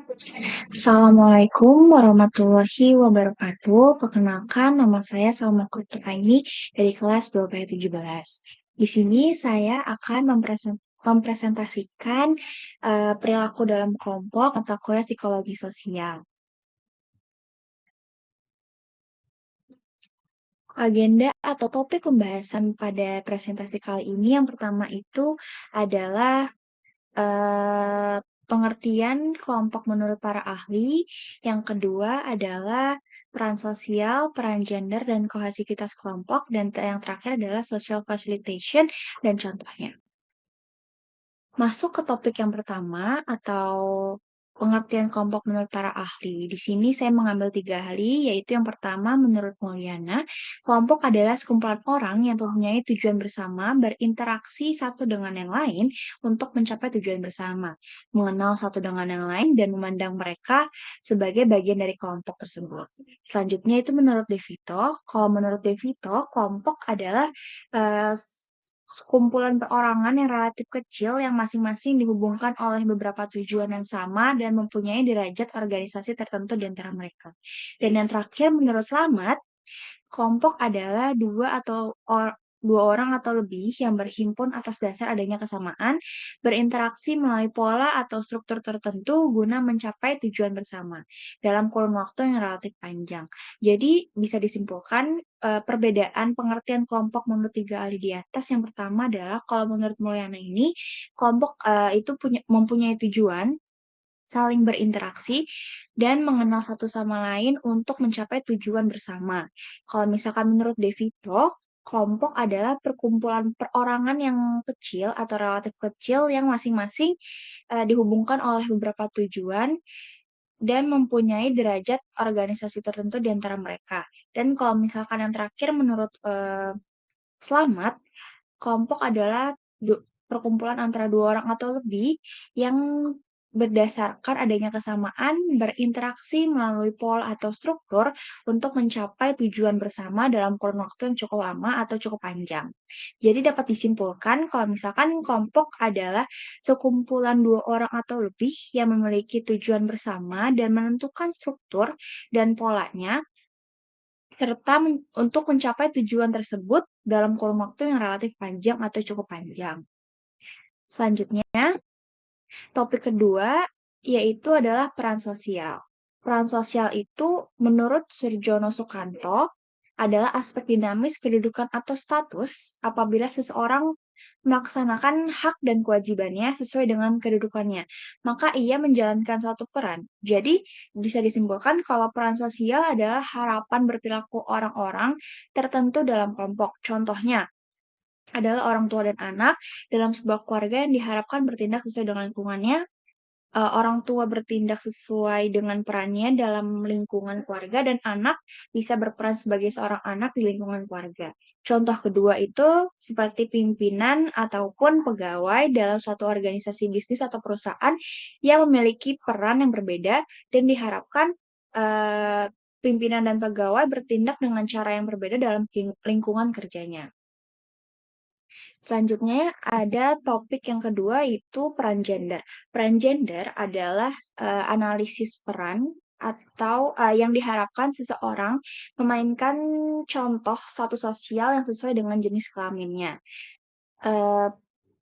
Assalamualaikum warahmatullahi wabarakatuh. Perkenalkan, nama saya Salma Kurtuaini dari kelas 2B17. Di sini saya akan mempresentasikan perilaku dalam kelompok atau kuliah psikologi sosial. Agenda atau topik pembahasan pada presentasi kali ini yang pertama itu adalah pengertian kelompok menurut para ahli. Yang kedua adalah peran sosial, peran gender, dan kohesivitas kelompok. Dan yang terakhir adalah social facilitation dan contohnya. Masuk ke topik yang pertama atau pengertian kelompok menurut para ahli. Di sini saya mengambil 3 ahli, yaitu yang pertama menurut Mulyana, kelompok adalah sekumpulan orang yang mempunyai tujuan bersama, berinteraksi satu dengan yang lain untuk mencapai tujuan bersama, mengenal satu dengan yang lain dan memandang mereka sebagai bagian dari kelompok tersebut. Selanjutnya itu menurut De Vito. Kalau menurut De Vito, kelompok adalah eh, sekumpulan perorangan yang relatif kecil yang masing-masing dihubungkan oleh beberapa tujuan yang sama dan mempunyai derajat organisasi tertentu di antara mereka. Dan yang terakhir, menurut Slamet, kelompok adalah dua orang atau lebih yang berhimpun atas dasar adanya kesamaan, berinteraksi melalui pola atau struktur tertentu guna mencapai tujuan bersama dalam kurun waktu yang relatif panjang. Jadi bisa disimpulkan perbedaan pengertian kelompok menurut 3 ahli di atas. Yang pertama adalah kalau menurut Mulyana ini kelompok itu mempunyai tujuan, saling berinteraksi, dan mengenal satu sama lain untuk mencapai tujuan bersama. Kalau misalkan menurut De Vito, kelompok adalah perkumpulan perorangan yang kecil atau relatif kecil yang masing-masing dihubungkan oleh beberapa tujuan dan mempunyai derajat organisasi tertentu di antara mereka. Dan kalau misalkan yang terakhir menurut Slamet, kelompok adalah perkumpulan antara 2 orang atau lebih yang berdasarkan adanya kesamaan berinteraksi melalui pola atau struktur untuk mencapai tujuan bersama dalam kurun waktu yang cukup lama atau cukup panjang. Jadi dapat disimpulkan kalau misalkan kelompok adalah sekumpulan 2 orang atau lebih yang memiliki tujuan bersama dan menentukan struktur dan polanya serta untuk mencapai tujuan tersebut dalam kurun waktu yang relatif panjang atau cukup panjang. Selanjutnya, topik kedua yaitu adalah peran sosial. Peran sosial itu menurut Surjono Sukanto adalah aspek dinamis kedudukan atau status apabila seseorang melaksanakan hak dan kewajibannya sesuai dengan kedudukannya, maka ia menjalankan suatu peran. Jadi, bisa disimpulkan kalau peran sosial adalah harapan berperilaku orang-orang tertentu dalam kelompok. Contohnya adalah orang tua dan anak dalam sebuah keluarga yang diharapkan bertindak sesuai dengan lingkungannya. Orang tua bertindak sesuai dengan perannya dalam lingkungan keluarga dan anak bisa berperan sebagai seorang anak di lingkungan keluarga. Contoh kedua itu seperti pimpinan ataupun pegawai dalam suatu organisasi bisnis atau perusahaan yang memiliki peran yang berbeda dan diharapkan eh, pimpinan dan pegawai bertindak dengan cara yang berbeda dalam lingkungan kerjanya. Selanjutnya ada topik yang kedua itu peran gender. Peran gender adalah analisis peran atau yang diharapkan seseorang memainkan contoh status sosial yang sesuai dengan jenis kelaminnya. Eh,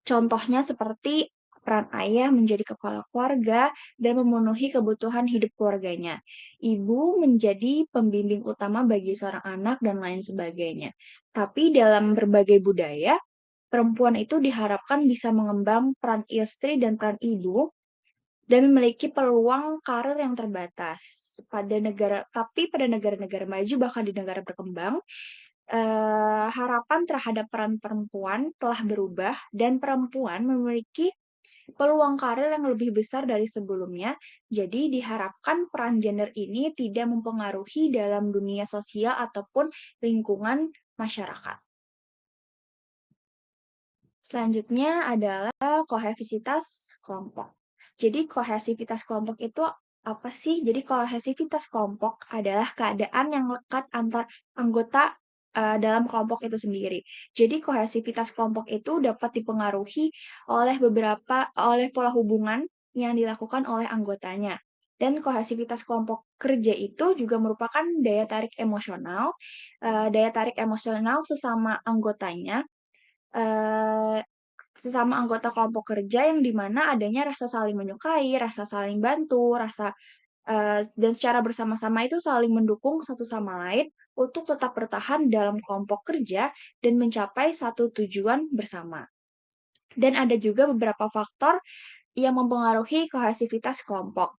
Contohnya seperti peran ayah menjadi kepala keluarga dan memenuhi kebutuhan hidup keluarganya. Ibu menjadi pembimbing utama bagi seorang anak dan lain sebagainya. Tapi dalam berbagai budaya, perempuan itu diharapkan bisa mengemban peran istri dan peran ibu dan memiliki peluang karir yang terbatas. Tapi pada negara-negara maju bahkan di negara berkembang, harapan terhadap peran perempuan telah berubah dan perempuan memiliki peluang karir yang lebih besar dari sebelumnya. Jadi diharapkan peran gender ini tidak mempengaruhi dalam dunia sosial ataupun lingkungan masyarakat. Selanjutnya adalah kohesivitas kelompok. Jadi kohesivitas kelompok itu apa sih? Jadi kohesivitas kelompok adalah keadaan yang lekat antar anggota dalam kelompok itu sendiri. Jadi kohesivitas kelompok itu dapat dipengaruhi oleh pola hubungan yang dilakukan oleh anggotanya. Dan kohesivitas kelompok kerja itu juga merupakan daya tarik emosional, sesama anggotanya, eee, sesama anggota kelompok kerja yang di mana adanya rasa saling menyukai, rasa saling bantu, dan secara bersama-sama itu saling mendukung satu sama lain untuk tetap bertahan dalam kelompok kerja dan mencapai satu tujuan bersama. Dan ada juga beberapa faktor yang mempengaruhi kohesivitas kelompok.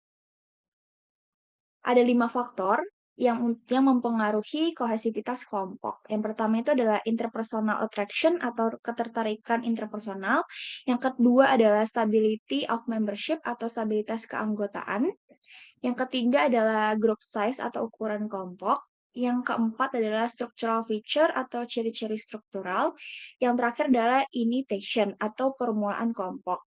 Ada 5 faktor yang mempengaruhi kohesivitas kelompok. Yang pertama itu adalah interpersonal attraction atau ketertarikan interpersonal. Yang kedua adalah stability of membership atau stabilitas keanggotaan. Yang ketiga adalah group size atau ukuran kelompok. Yang keempat adalah structural feature atau ciri-ciri struktural. Yang terakhir adalah initiation atau permulaan kelompok.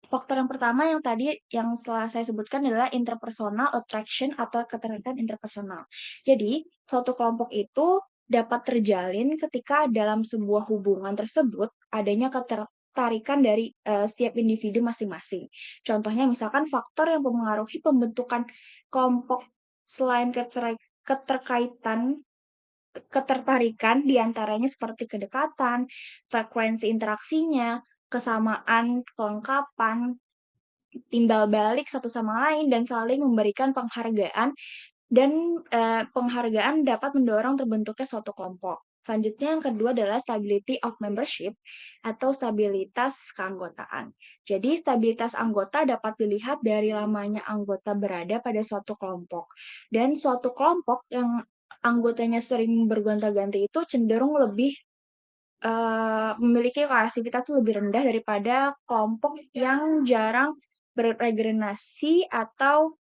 Faktor yang pertama yang tadi yang setelah saya sebutkan adalah interpersonal attraction atau ketertarikan interpersonal. Jadi, suatu kelompok itu dapat terjalin ketika dalam sebuah hubungan tersebut adanya ketertarikan dari setiap individu masing-masing. Contohnya misalkan faktor yang mempengaruhi pembentukan kelompok selain keterkaitan ketertarikan diantaranya seperti kedekatan, frekuensi interaksinya, kesamaan, kelengkapan, timbal balik satu sama lain dan saling memberikan penghargaan dan, penghargaan dapat mendorong terbentuknya suatu kelompok. Selanjutnya yang kedua adalah stability of membership atau stabilitas keanggotaan. Jadi stabilitas anggota dapat dilihat dari lamanya anggota berada pada suatu kelompok. Dan suatu kelompok yang anggotanya sering bergonta-ganti itu cenderung lebih, memiliki kohesivitas lebih rendah daripada kelompok yang jarang beregenerasi atau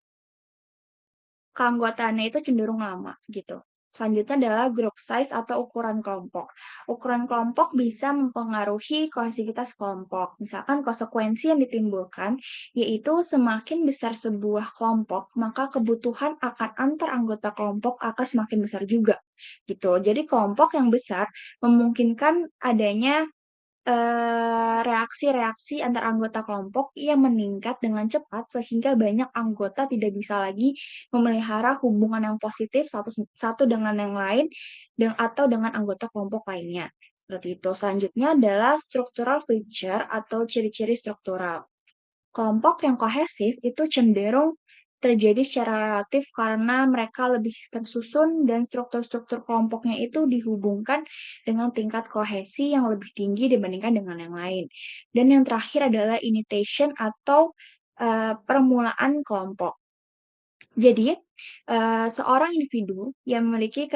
keanggotaannya itu cenderung lama, gitu. Selanjutnya adalah group size atau ukuran kelompok. Ukuran kelompok bisa mempengaruhi kohesivitas kelompok. Misalkan konsekuensi yang ditimbulkan, yaitu semakin besar sebuah kelompok, maka kebutuhan akan antar anggota kelompok akan semakin besar juga, gitu. Jadi kelompok yang besar memungkinkan adanya reaksi-reaksi antar anggota kelompok yang meningkat dengan cepat sehingga banyak anggota tidak bisa lagi memelihara hubungan yang positif satu dengan yang lain atau dengan anggota kelompok lainnya, seperti itu. Selanjutnya adalah structural feature atau ciri-ciri struktural. Kelompok yang kohesif itu cenderung terjadi secara relatif karena mereka lebih tersusun dan struktur-struktur kelompoknya itu dihubungkan dengan tingkat kohesi yang lebih tinggi dibandingkan dengan yang lain. Dan yang terakhir adalah initiation atau permulaan kelompok. Jadi, seorang individu yang memiliki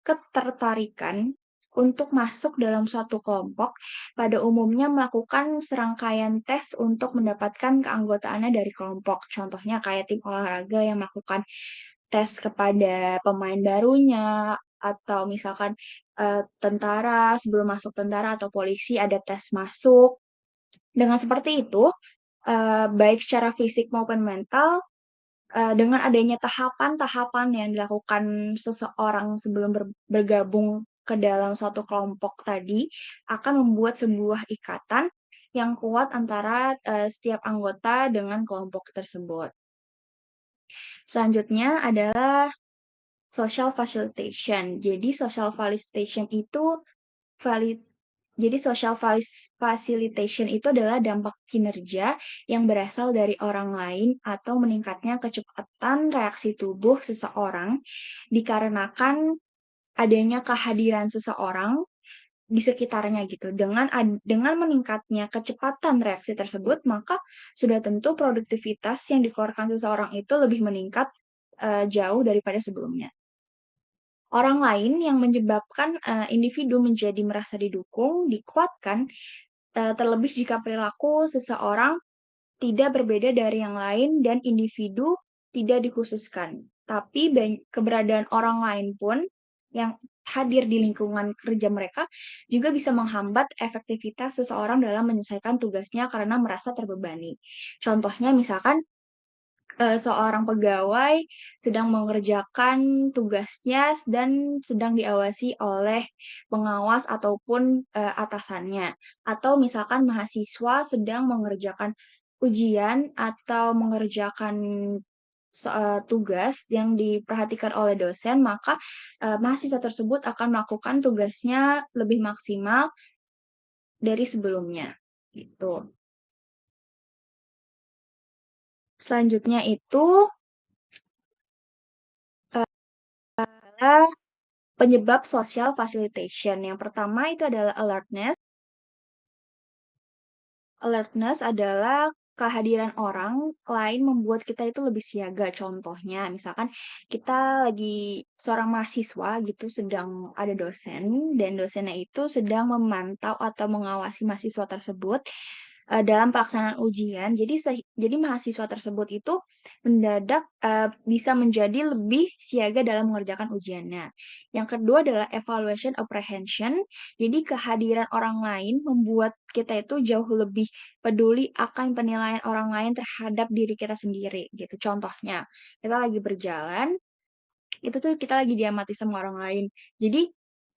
ketertarikan untuk masuk dalam suatu kelompok, pada umumnya melakukan serangkaian tes untuk mendapatkan keanggotaannya dari kelompok. Contohnya kayak tim olahraga yang melakukan tes kepada pemain barunya, atau misalkan, tentara sebelum masuk tentara atau polisi ada tes masuk. Dengan seperti itu, baik secara fisik maupun mental, dengan adanya tahapan-tahapan yang dilakukan seseorang sebelum bergabung ke dalam suatu kelompok tadi, akan membuat sebuah ikatan yang kuat antara, setiap anggota dengan kelompok tersebut. Selanjutnya adalah social facilitation. Jadi social facilitation itu vali social facilitation itu adalah dampak kinerja yang berasal dari orang lain atau meningkatnya kecepatan reaksi tubuh seseorang dikarenakan adanya kehadiran seseorang di sekitarnya gitu. Dengan meningkatnya kecepatan reaksi tersebut, maka sudah tentu produktivitas yang dikeluarkan seseorang itu lebih meningkat, jauh daripada sebelumnya. Orang lain yang menyebabkan, individu menjadi merasa didukung, dikuatkan, terlebih jika perilaku seseorang tidak berbeda dari yang lain dan individu tidak dikhususkan. Tapi keberadaan orang lain pun yang hadir di lingkungan kerja mereka juga bisa menghambat efektivitas seseorang dalam menyelesaikan tugasnya karena merasa terbebani. Contohnya misalkan seorang pegawai sedang mengerjakan tugasnya dan sedang diawasi oleh pengawas ataupun, atasannya. Atau misalkan mahasiswa sedang mengerjakan ujian atau mengerjakan tugas yang diperhatikan oleh dosen, maka, mahasiswa tersebut akan melakukan tugasnya lebih maksimal dari sebelumnya, gitu. Selanjutnya itu adalah penyebab social facilitation. Yang pertama itu adalah alertness. Alertness adalah kehadiran orang lain membuat kita itu lebih siaga. Contohnya, misalkan kita lagi seorang mahasiswa gitu sedang ada dosen dan dosennya itu sedang memantau atau mengawasi mahasiswa tersebut dalam pelaksanaan ujian. Jadi mahasiswa tersebut itu mendadak bisa menjadi lebih siaga dalam mengerjakan ujiannya. Yang kedua adalah evaluation apprehension. Jadi kehadiran orang lain membuat kita itu jauh lebih peduli akan penilaian orang lain terhadap diri kita sendiri gitu. Contohnya, kita lagi berjalan, itu tuh kita lagi diamati sama orang lain. Jadi,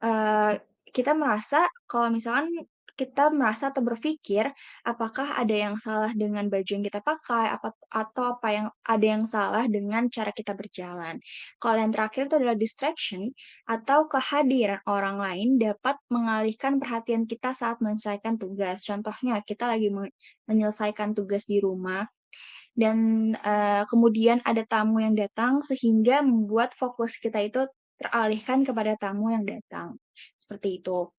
eee, kita merasa kalau misalkan kita merasa atau berpikir, apakah ada yang salah dengan baju yang kita pakai, atau apa yang ada yang salah dengan cara kita berjalan. Kalau yang terakhir itu adalah distraction atau kehadiran orang lain dapat mengalihkan perhatian kita saat menyelesaikan tugas. Contohnya, kita lagi menyelesaikan tugas di rumah dan, kemudian ada tamu yang datang sehingga membuat fokus kita itu teralihkan kepada tamu yang datang, seperti itu.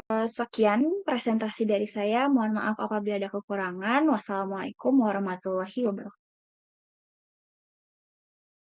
Sekian presentasi dari saya, mohon maaf apabila ada kekurangan. Wassalamualaikum warahmatullahi wabarakatuh.